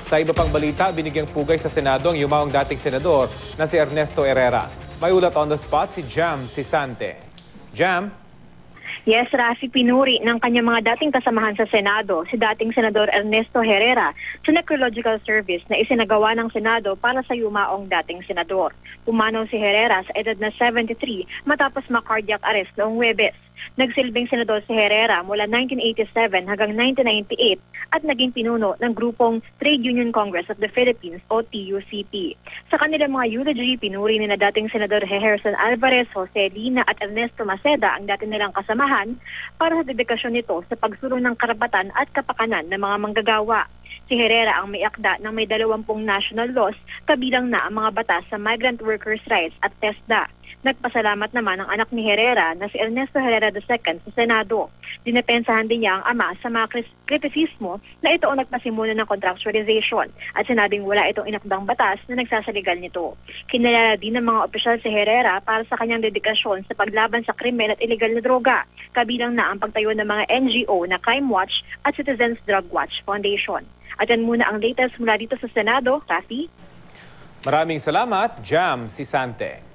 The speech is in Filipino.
Sa iba pang balita, binigyang pugay sa Senado ang yumawang dating senador na si Ernesto Herrera. May ulat on the spot si Jam Sisante. Jam? Yes, Rafi, pinuri ng kanyang mga dating kasamahan sa Senado si dating Senador Ernesto Herrera sa necrological service na isinagawa ng Senado para sa yumaong dating senador. Pumanaw si Herrera sa edad na 73 matapos ma-cardiac arrest noong Huwebes. Nagsilbing senador si Herrera mula 1987 hanggang 1998 at naging pinuno ng grupong Trade Union Congress of the Philippines o TUCP. Sa kanilang mga eulogy, pinuri ni na dating Senador Gerson Alvarez, Jose Lina at Ernesto Maceda ang dating nilang kasamahan para sa dedikasyon nito sa pagsulong ng karapatan at kapakanan ng mga manggagawa. Si Herrera ang may akda ng may 20 national laws, kabilang na ang mga batas sa migrant workers' rights at TESDA. Nagpasalamat naman ang anak ni Herrera na si Ernesto Herrera II sa Senado. Dinepensahan din niya ang ama sa mga kritisismo na ito ang nagpasimula ng contractualization at sinabing wala itong inakdang batas na nagsasaligal nito. Kinalala din ng mga opisyal si Herrera para sa kanyang dedikasyon sa paglaban sa krimen at illegal na droga, kabilang na ang pagtayo ng mga NGO na Crime Watch at Citizens Drug Watch Foundation. At yan muna ang latest mula dito sa Senado. Rafi? Maraming salamat, Jam Sisante.